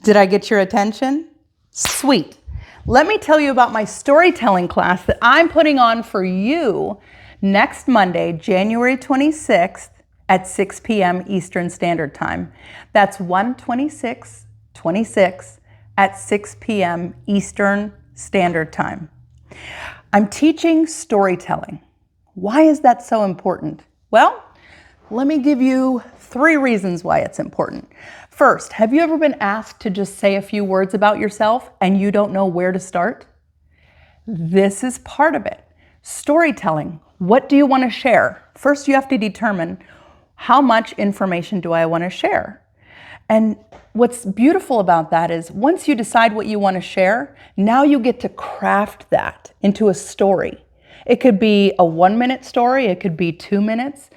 Did I get your attention? Sweet. Let me tell you about my storytelling class that I'm putting on for you next Monday, January 26th at 6 p.m. Eastern Standard Time. That's 1/26/26 at 6 p.m. Eastern Standard Time. I'm teaching storytelling. Why is that so important? Well, let me give you 3 reasons why it's important. First, have you ever been asked to just say a few words about yourself and you don't know where to start? This is part of it. Storytelling. What do you want to share? First, you have to determine how much information do I want to share? And what's beautiful about that is once you decide what you want to share, now you get to craft that into a story. It could be a 1-minute story, it could be 2 minutes,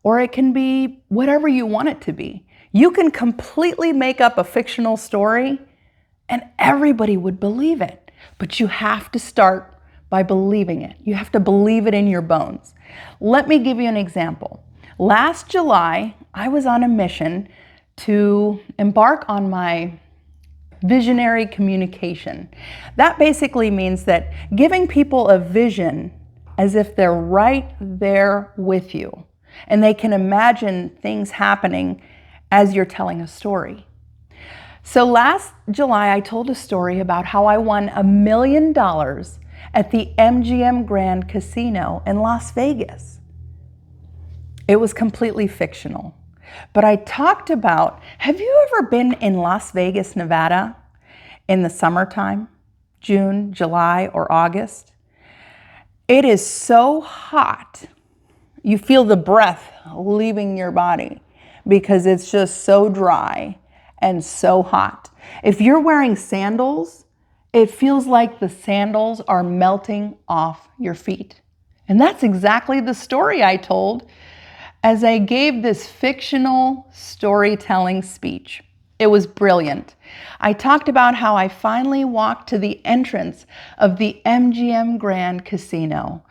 or it can be whatever you want it to be. You can completely make up a fictional story and everybody would believe it. But you have to start by believing it. You have to believe it in your bones. Let me give you an example. Last July, I was on a mission to embark on my visionary communication. That basically means that giving people a vision as if they're right there with you and they can imagine things happening as you're telling a story. So last July, I told a story about how I won $1 million at the MGM Grand Casino in Las Vegas. It was completely fictional, but I talked about, have you ever been in Las Vegas, Nevada in the summertime, June, July, or August? It is so hot. You feel the breath leaving your body because it's just so dry and so hot. If you're wearing sandals, it feels like the sandals are melting off your feet. And that's exactly the story I told as I gave this fictional storytelling speech. It was brilliant. I talked about how I finally walked to the entrance of the MGM Grand Casino.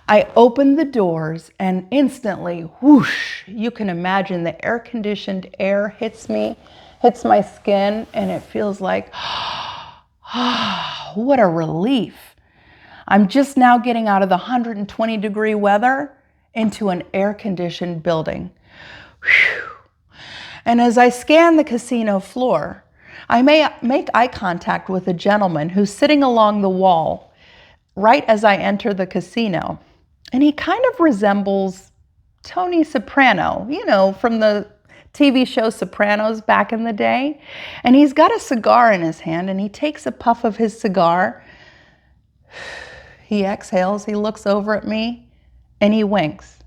I opened the doors and instantly, whoosh, you can imagine the air-conditioned air hits me, hits my skin, and it feels like, what a relief. I'm just now getting out of the 120-degree weather into an air-conditioned building. Whew. And as I scan the casino floor, I may make eye contact with a gentleman who's sitting along the wall right as I enter the casino. And he kind of resembles Tony Soprano, you know, from the TV show Sopranos back in the day. And he's got a cigar in his hand and he takes a puff of his cigar. He exhales, he looks over at me and he winks.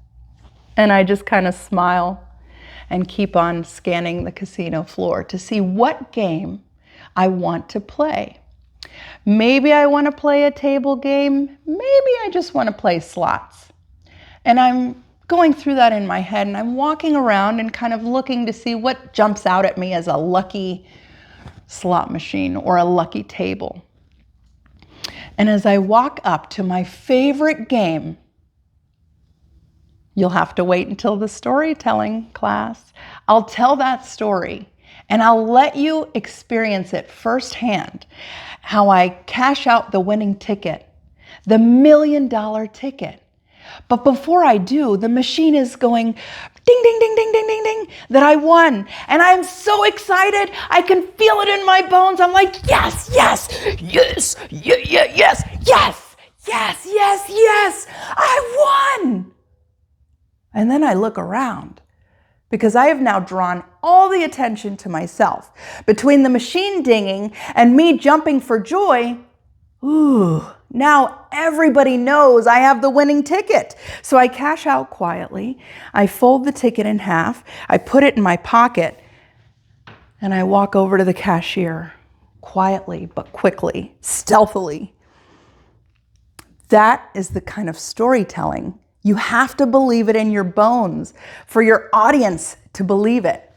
And I just kind of smile and keep on scanning the casino floor to see what game I want to play. Maybe I want to play a table game. Maybe I just want to play slots. And I'm going through that in my head and I'm walking around and kind of looking to see what jumps out at me as a lucky slot machine or a lucky table. And as I walk up to my favorite game, you'll have to wait until the storytelling class. I'll tell that story and I'll let you experience it firsthand, how I cash out the winning ticket, the $1 million ticket. But before I do, the machine is going ding, ding, ding, ding, ding, ding, ding, that I won. And I'm so excited. I can feel it in my bones. I'm like, yes, yes, yes, yes, yes, yes, yes, yes, yes, I won. And then I look around because I have now drawn all the attention to myself. Between the machine dinging and me jumping for joy, now everybody knows I have the winning ticket. So I cash out quietly. I fold the ticket in half. I put it in my pocket and I walk over to the cashier quietly but quickly, stealthily. That is the kind of storytelling. You have to believe it in your bones for your audience to believe it.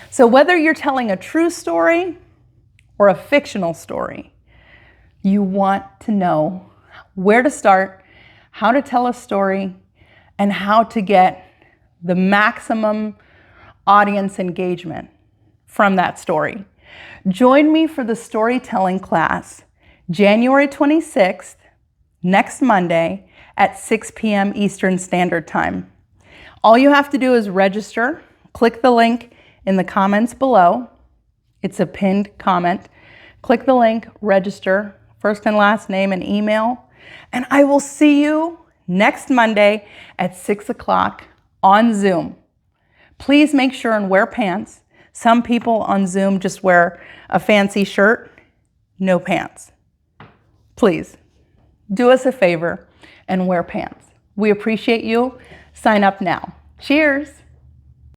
So whether you're telling a true story or a fictional story, you want to know where to start, how to tell a story, and how to get the maximum audience engagement from that story. Join me for the storytelling class, January 26th, next Monday at 6 p.m. Eastern Standard Time. All you have to do is register. Click the link in the comments below. It's a pinned comment. Click the link, register, first and last name and email, and I will see you next Monday at 6 o'clock on Zoom. Please make sure and wear pants. Some people on Zoom just wear a fancy shirt, no pants. Please do us a favor and wear pants. We appreciate you. Sign up now. Cheers.